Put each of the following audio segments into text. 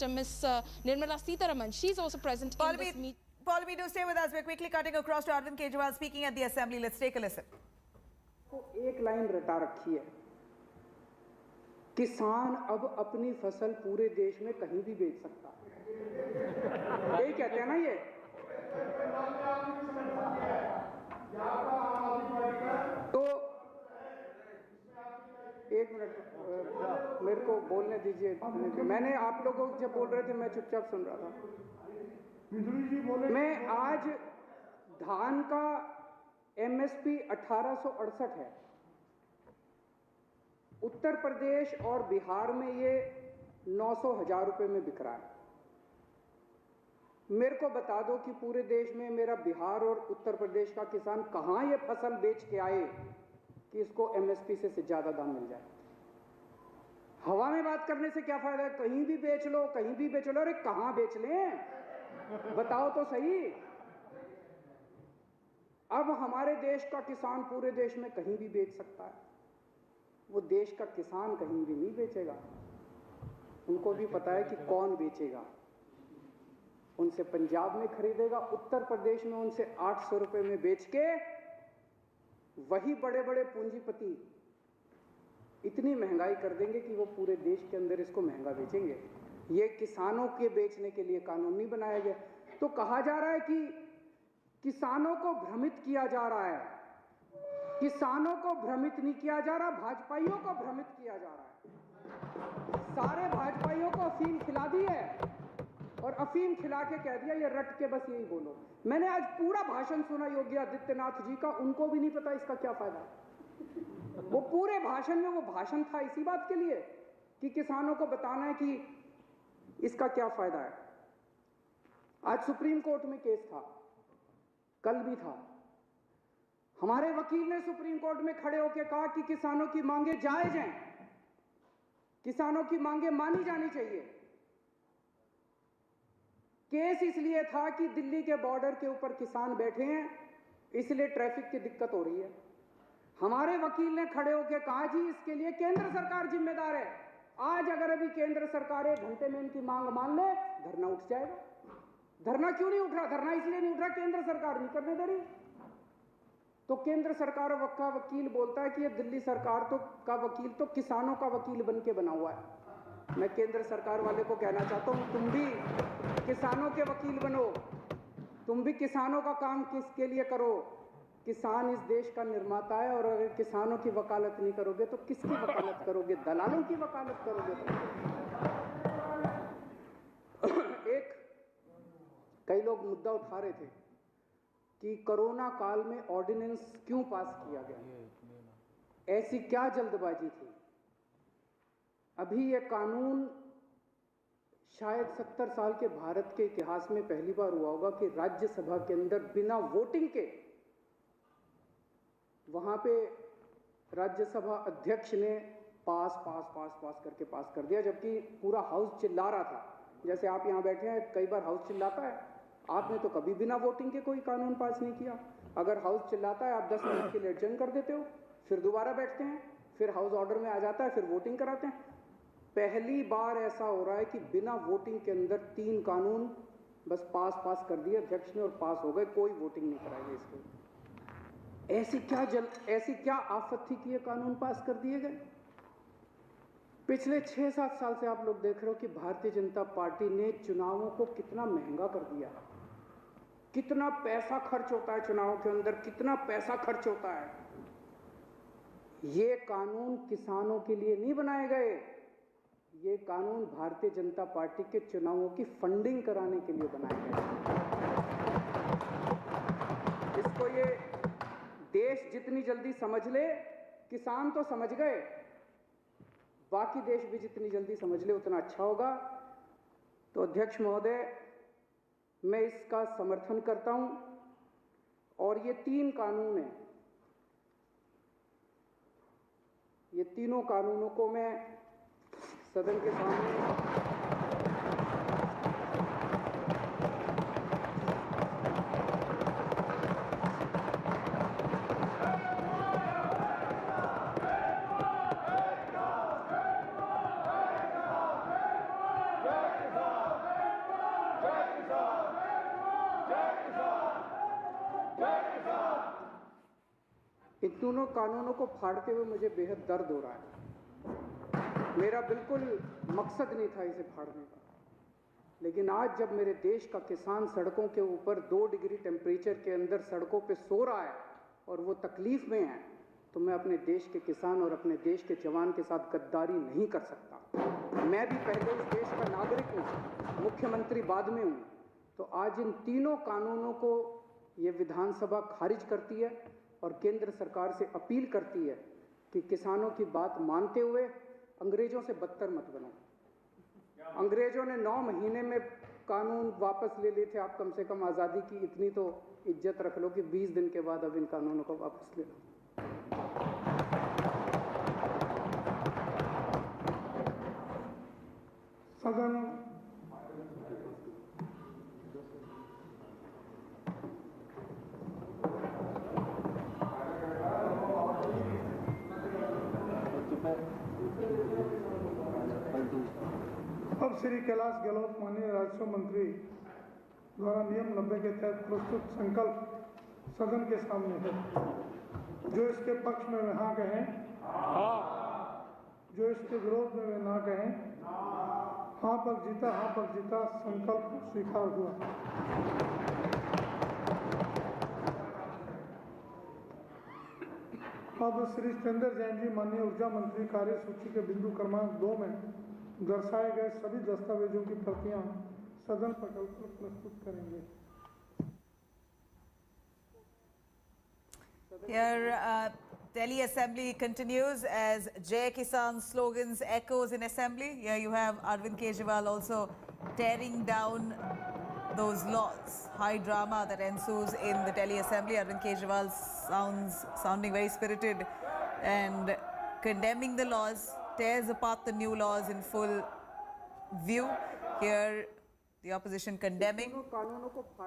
Ms. Nirmala Sitharaman. She's also present in this meeting. Pallavi, do stay with us. We're quickly cutting across to Arvind Kejriwal speaking at the assembly. Let's take a listen. तो एक line रटा रखी है, किसान अब अपनी फसल पूरे देश में कहीं भी बेच सकता है। यही कहते हैं ना ये। तो एक मिनट मेरे को बोलने दीजिए। मैंने आप लोगों जब बोल रहे थे मैं चुपचाप सुन रहा था। मैं आज धान का MSP 1868 है। उत्तर प्रदेश और बिहार में ये 900,000 रुपए में बिक रहा है। मेरे को बता दो कि पूरे देश में मेरा बिहार और उत्तर प्रदेश का किसान कहां ये फसल बेच के आए कि इसको MSP से ज्यादा दाम मिल जाए। हवा में बात करने से क्या फायदा है? कहीं भी बेच लो, कहीं भी बेच लो। अरे कहां बेच लें, बताओ तो सही। अब हमारे देश का किसान पूरे देश में कहीं भी बेच सकता है। वो देश का किसान कहीं भी नहीं बेचेगा। उनको भी पता है कि कौन बेचेगा। उनसे पंजाब में खरीदेगा, उत्तर प्रदेश में उनसे 800 रुपए में बेच के वही बड़े बड़े पूंजीपति इतनी महंगाई कर देंगे कि वो पूरे देश के अंदर इसको महंगा बेचेंगे। ये किसानों के बेचने के लिए कानून नहीं बनाया गया। तो कहा जा रहा है कि किसानों को भ्रमित किया जा रहा है। किसानों को भ्रमित नहीं किया जा रहा, भाजपाइयों को भ्रमित किया जा रहा है। सारे भाजपाइयों को अफीम खिला दी है और अफीम खिला के कह दिया ये रट के बस यही बोलो। मैंने आज पूरा भाषण सुना योगी आदित्यनाथ जी का, उनको भी नहीं पता इसका क्या फायदा है। वो पूरे भाषण में वो भाषण था इसी बात के लिए कि किसानों को बताना है कि इसका क्या फायदा है। आज सुप्रीम कोर्ट में केस था, कल भी था। हमारे वकील ने सुप्रीम कोर्ट में खड़े होकर कहा कि किसानों की मांगे जायज हैं, किसानों की मांगे मानी जानी चाहिए। केस इसलिए था कि दिल्ली के बॉर्डर के ऊपर किसान बैठे हैं, इसलिए ट्रैफिक की दिक्कत हो रही है। हमारे वकील ने खड़े होकर कहा जी इसके लिए केंद्र सरकार जिम्मेदार है। आज अगर अभी केंद्र सरकार 1 घंटे में इनकी मांग मान ले, धरना उठ जाएगा। धरना क्यों नहीं उठ रहा? धरना इसलिए नहीं उठ रहा केंद्र सरकार नहीं करने दे रही। तो केंद्र सरकार का वकील बोलता है कि ये दिल्ली सरकार का वकील तो किसानों का वकील बन के बना हुआ है। मैं केंद्र सरकार वाले को कहना चाहता हूं, तुम भी किसानों के वकील बनो, तुम भी किसानों का काम किसके लिए करो। किसान इस देश का निर्माता है और अगर किसानों की वकालत नहीं करोगे तो किसकी वकालत करोगे? दलालों की वकालत करोगे। एक कई लोग मुद्दा उठा रहे थे कि कोरोना काल में ऑर्डिनेंस क्यों पास किया गया, ऐसी क्या जल्दबाजी थी। अभी यह कानून शायद 70 साल के भारत के इतिहास में पहली बार हुआ होगा कि राज्यसभा के अंदर बिना वोटिंग के वहां पे राज्यसभा अध्यक्ष ने पास करके पास कर दिया, जबकि पूरा हाउस चिल्ला रहा था। जैसे आप यहां बैठे हैं, कई बार हाउस चिल्लाता है, आपने तो कभी बिना वोटिंग के कोई कानून पास नहीं किया। अगर हाउस चिल्लाता है आप 10 मिनट के लिए एडजर्न कर देते हो, फिर दोबारा बैठते हैं, फिर हाउस ऑर्डर में आ जाता है, फिर वोटिंग कराते हैं। पहली बार ऐसा हो रहा है कि बिना वोटिंग के अंदर 3 कानून बस पास कर दिए अध्यक्ष ने और पास हो गए, कोई वोटिंग नहीं कराई इसको। ऐसी क्या आफत थी कि ये कानून पास कर दिए गए। पिछले 6-7 साल से आप लोग देख रहे हो कि भारतीय जनता पार्टी ने चुनावों को कितना महंगा कर दिया। कितना पैसा खर्च होता है चुनावों के अंदर, कितना पैसा खर्च होता है। ये कानून किसानों के लिए नहीं बनाए गए, ये कानून भारतीय जनता पार्टी के चुनावों की फंडिंग कराने के लिए बनाए गए। इसको ये देश जितनी जल्दी समझ ले, किसान तो समझ गए, बाकी देश भी जितनी जल्दी समझ ले उतना अच्छा होगा। तो अध्यक्ष महोदय, मैं इसका समर्थन करता हूं और ये 3 कानून हैं, ये तीनों कानूनों को मैं सदन के सामने इन दोनों कानूनों को फाड़ते हुए मुझे बेहद दर्द हो रहा है। मेरा बिल्कुल मकसद नहीं था इसे फाड़ने का, लेकिन आज जब मेरे देश का किसान सड़कों के ऊपर 2 डिग्री टेम्परेचर के अंदर सड़कों पे सो रहा है और वो तकलीफ में है, तो मैं अपने देश के किसान और अपने देश के जवान के साथ गद्दारी नहीं कर सकता। मैं भी पहले इस देश का नागरिक हूँ, मुख्यमंत्री बाद में हूँ। तो आज इन तीनों कानूनों को ये विधानसभा खारिज करती है और केंद्र सरकार से अपील करती है कि किसानों की बात मानते हुए अंग्रेजों से बदतर मत बनो। अंग्रेजों ने 9 महीने में कानून वापस ले लिए थे, आप कम से कम आज़ादी की इतनी तो इज्जत रख लो कि 20 दिन के बाद अब इन कानूनों को वापस ले लो। सदन अब श्री कैलाश गहलोत माननीय राजस्व मंत्री द्वारा नियम 90 के तहत प्रस्तुत संकल्प सदन के सामने है। जो इसके पक्ष में वे हाँ कहें, जो इसके विरोध में वे ना कहें। हाँ पर जीता, संकल्प स्वीकार हुआ। अब श्री सत्येंद्र जैन जी माननीय ऊर्जा मंत्री कार्यसूची के बिंदु क्रमांक 2 में दर्शाए गए सभी दस्तावेजों की प्रतियां सदन पटल पर प्रस्तुत करेंगे। Here, Delhi Assembly continues as Jai Kisan slogans echoes in Assembly. Here you have Arvind Kejriwal also tearing down those laws. High drama that ensues in the Delhi Assembly. Arvind Kejriwal sounding very spirited and condemning the laws, tears apart the new laws in full view. Here the opposition condemning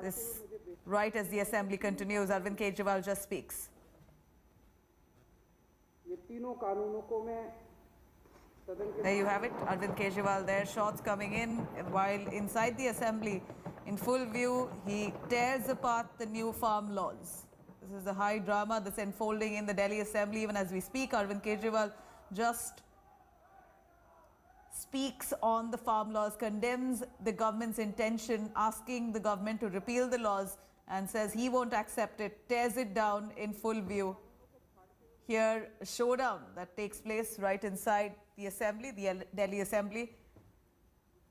this right as the Assembly continues. Arvind Kejriwal just speaks. There you have it, Arvind Kejriwal there, shots coming in while inside the Assembly in full view he tears apart the new farm laws. This is the high drama that's unfolding in the Delhi Assembly. Even as we speak, Arvind Kejriwal just speaks on the farm laws, condemns the government's intention, asking the government to repeal the laws and says he won't accept it, tears it down in full view. Here, a showdown that takes place right inside the Assembly, the Delhi Assembly.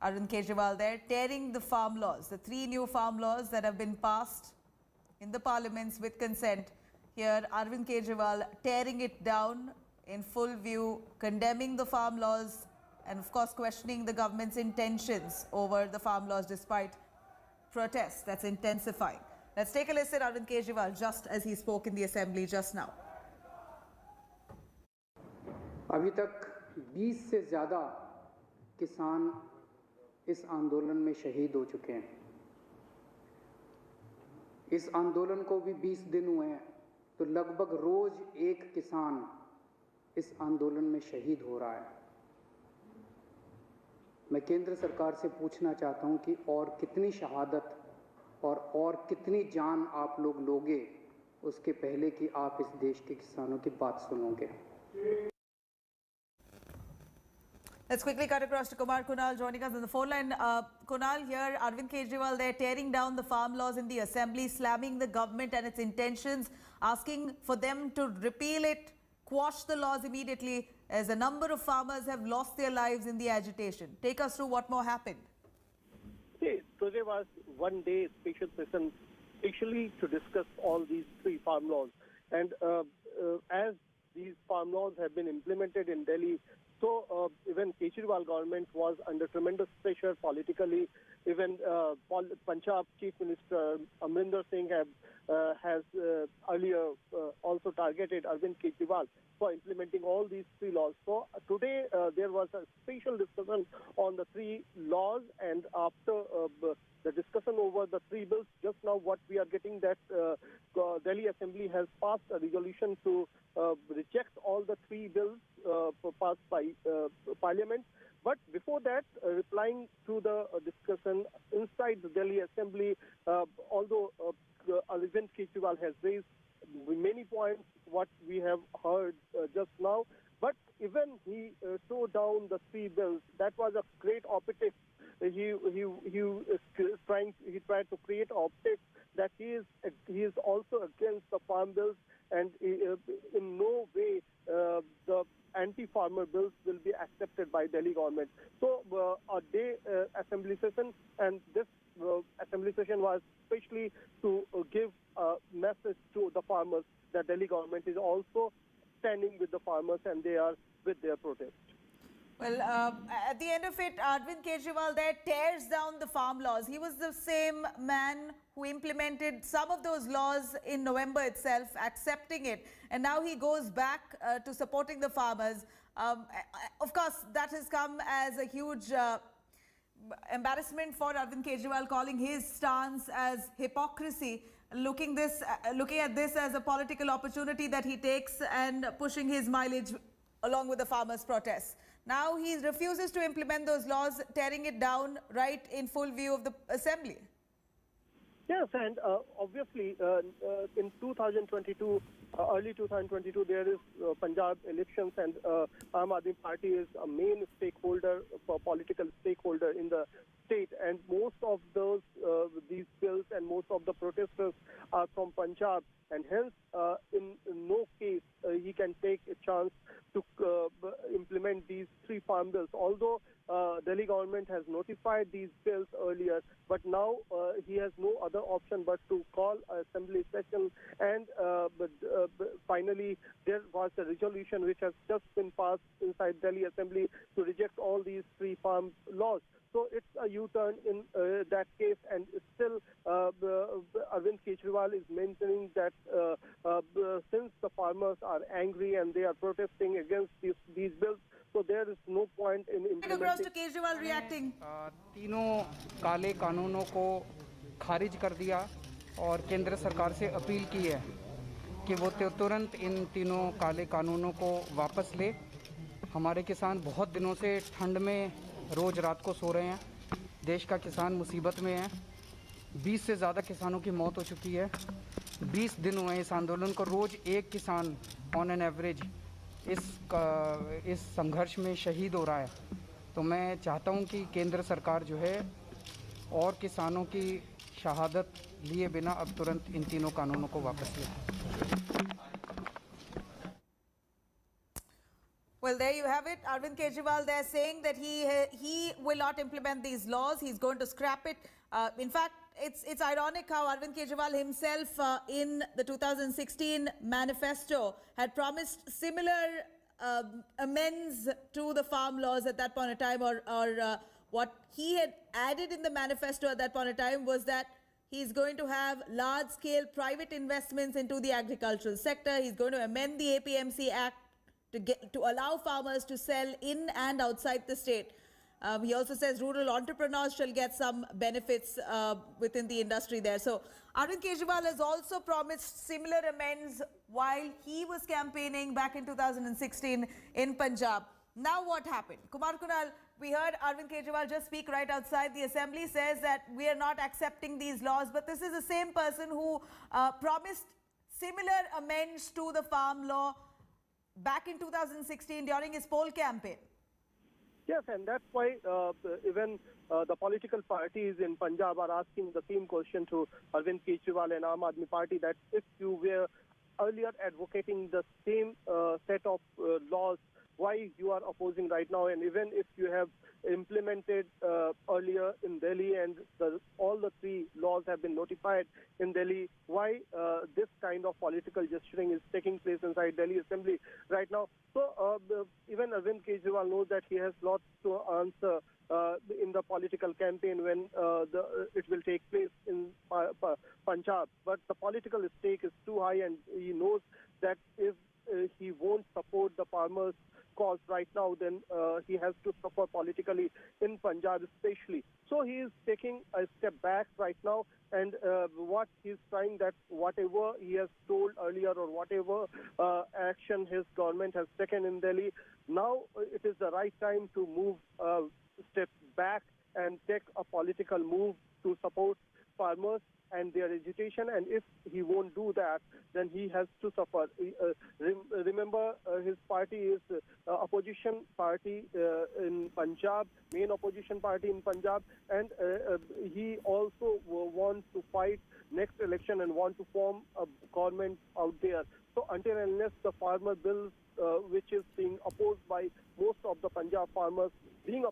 Arvind Kejriwal there, tearing the farm laws, the 3 new farm laws that have been passed in the parliaments with consent. Here, Arvind Kejriwal tearing it down in full view, condemning the farm laws and of course questioning the government's intentions over the farm laws despite protests that's intensifying. Let's take a listen at Arvind Kejriwal just as he spoke in the Assembly just now. अभी तक 20 से ज़्यादा किसान इस आंदोलन में शहीद हो चुके हैं। इस आंदोलन को भी 20 दिन हुए हैं, तो लगभग रोज एक किसान इस आंदोलन में शहीद हो रहा है। मैं केंद्र सरकार से पूछना चाहता हूं कि और कितनी शहादत और कितनी जान आप लोग लोगे उसके पहले कि आप इस देश के किसानों की बात सुनोगे। Let's quickly cut across to Kumar Kunal joining us on the phone line. Kunal, here Arvind Kejriwal there tearing down the farm laws in the Assembly, slamming the government and its intentions, asking for them to repeal it, quash the laws immediately, as a number of farmers have lost their lives in the agitation. Take us through what more happened. See, today was one day special session, actually to discuss all these 3 farm laws. And as these farm laws have been implemented in Delhi, so even Kejriwal government was under tremendous pressure politically. Even Punjab Chief Minister Amrinder Singh has earlier also targeted Arvind Kejriwal for implementing all these 3 laws. So today there was a special discussion on the 3 laws, and after the discussion over the 3 bills, just now what we are getting that Delhi Assembly has passed a resolution to reject all the 3 bills passed by Parliament. But before that, replying to the discussion inside the Delhi Assembly, although Arvind Kejriwal has raised many points what we have heard just now. But even he tore down the 3 bills. That was a great optic. He tried to create optics that he is also against the farm bills, and in no way the anti-farmer bills will be accepted by Delhi government. So a day assembly session, and this assembly session was especially to give a message to the farmers that Delhi government is also standing with the farmers and they are with their protest. Well, at the end of it, Arvind Kejriwal there tears down the farm laws. He was the same man who implemented some of those laws in November itself, accepting it. And now he goes back to supporting the farmers. Of course, that has come as a huge embarrassment for Arvind Kejriwal, calling his stance as hypocrisy, looking at this as a political opportunity that he takes and pushing his mileage along with the farmers' protests. Now he refuses to implement those laws, tearing it down right in full view of the assembly. Yes, and obviously in 2022, early 2022, there is Punjab elections, and Aam Aadmi Party is a main stakeholder, political stakeholder in the state, and most of these bills and most of the protesters are from Punjab, and hence in no case he can take a chance to implement these 3 farm bills. Although Delhi government has notified these bills earlier, but now he has no other option but to call an assembly session, and finally there was a resolution which has just been passed inside Delhi Assembly to reject all these 3 farm laws. So it's a U-turn in that case, and still Arvind Kejriwal is mentioning that since the farmers are angry and they are protesting against these bills, so there is no point in implementing. Across to Kejriwal reacting. तीनों काले कानूनों को खारिज कर दिया और केंद्र सरकार से अपील की है कि वो तुरंत इन तीनों काले कानूनों को वापस ले। हमारे किसान बहुत दिनों से ठंड में रोज़ रात को सो रहे हैं। देश का किसान मुसीबत में है। 20 से ज़्यादा किसानों की मौत हो चुकी है। 20 दिन हुए इस आंदोलन को। रोज़ एक किसान ऑन एन एवरेज इस संघर्ष में शहीद हो रहा है। तो मैं चाहता हूं कि केंद्र सरकार जो है और किसानों की शहादत लिए बिना अब तुरंत इन तीनों कानूनों को वापस ले। Well, there you have it. Arvind Kejriwal there saying that he will not implement these laws. He's going to scrap it. In fact, it's ironic how Arvind Kejriwal himself in the 2016 manifesto had promised similar amends to the farm laws at that point in time, or what he had added in the manifesto at that point in time was that he's going to have large-scale private investments into the agricultural sector. He's going to amend the APMC Act to allow farmers to sell in and outside the state. He also says rural entrepreneurs shall get some benefits within the industry there. So Arvind Kejriwal has also promised similar amends while he was campaigning back in 2016 in Punjab. Now what happened? Kumar Kunal, we heard Arvind Kejriwal just speak right outside the assembly, says that we are not accepting these laws, but this is the same person who promised similar amends to the farm law back in 2016 during his poll campaign. Yes, and that's why even the political parties in Punjab are asking the same question to Arvind Kejriwal and Aam Aadmi Party, that if you were earlier advocating the same set of laws, why you are opposing right now, and even if you have implemented earlier in Delhi and all the 3 laws have been notified in Delhi, why this kind of political gesturing is taking place inside Delhi Assembly right now. So even Arvind Kejriwal knows that he has lots to answer in the political campaign when it will take place in Punjab. But the political stake is too high, and he knows that if he won't support the farmers' cause right now, then he has to suffer politically in Punjab especially. So he is taking a step back right now, and what he's trying, that whatever he has told earlier or whatever action his government has taken in Delhi, now it is the right time to move step back and take a political move to support farmers and their agitation, and if he won't do that, then he has to suffer. Remember, his party is opposition party in Punjab, main opposition party in Punjab, and he also wants to fight next election and want to form a government out there. So until and unless the farmer bill, which is being opposed by most of the Punjab farmers, being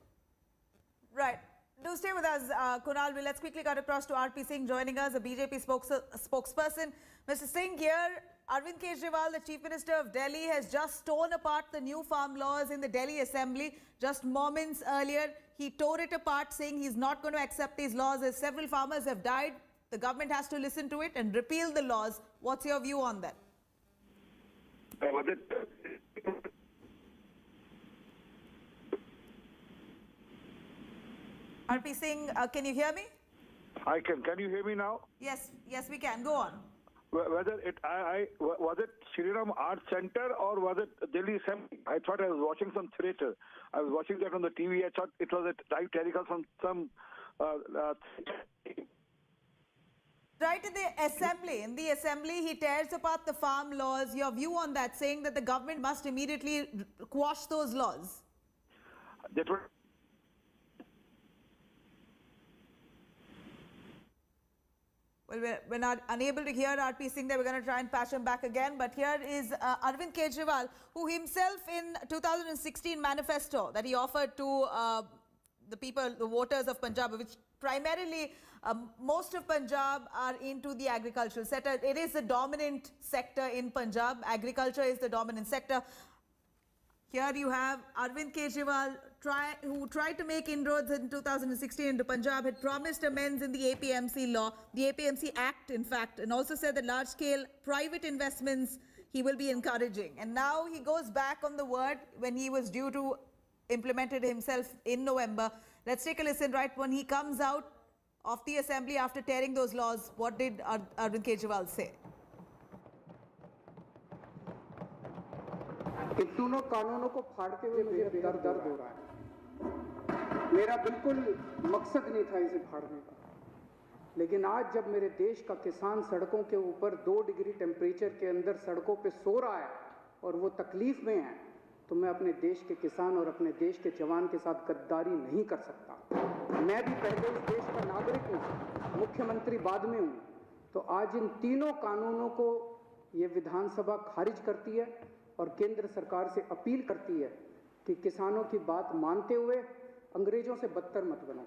Right. Do stay with us, Kunal. Let's quickly cut across to RP Singh joining us, a BJP spokesperson. Mr. Singh, here, Arvind Kejriwal, the Chief Minister of Delhi, has just torn apart the new farm laws in the Delhi Assembly. Just moments earlier, he tore it apart, saying he's not going to accept these laws as several farmers have died. The government has to listen to it and repeal the laws. What's your view on that? RP Singh, can you hear me? I can. Can you hear me now? Yes, we can. Go on. Whether was it Shri Ram Art Center or was it Delhi Assembly? I thought I was watching some theatre. I was watching that on the TV. I thought it was a live telecast from some. Right in the assembly, he tears apart the farm laws. Your view on that, saying that the government must immediately quash those laws. That was. Well, we're not unable to hear RP Singh there. We're going to try and patch him back again. But here is Arvind Kejriwal, who himself in 2016 manifesto that he offered to the people, the voters of Punjab, which primarily most of Punjab are into the agricultural sector. It is the dominant sector in Punjab. Agriculture is the dominant sector. Here you have Arvind Kejriwal, who tried to make inroads in 2016 into Punjab, had promised amends in the APMC law, the APMC Act, in fact, and also said that large-scale private investments he will be encouraging. And now he goes back on the word when he was due to implement it himself in November. Let's take a listen. Right when he comes out of the assembly after tearing those laws, what did Arvind Kejriwal say? इन दोनों कानूनों को फाड़ते हुए मुझे दर्द हो रहा है। मेरा बिल्कुल मकसद नहीं था इसे फाड़ने का, लेकिन आज जब मेरे देश का किसान सड़कों के ऊपर 2 डिग्री टेम्परेचर के अंदर सड़कों पे सो रहा है और वो तकलीफ में है, तो मैं अपने देश के किसान और अपने देश के जवान के साथ गद्दारी नहीं कर सकता। मैं भी पहले इस देश का नागरिक हूँ, मुख्यमंत्री बाद में हूँ। तो आज इन तीनों कानूनों को ये विधानसभा खारिज करती है और केंद्र सरकार से अपील करती है कि किसानों की बात मानते हुए अंग्रेजों से बदतर मत बनो।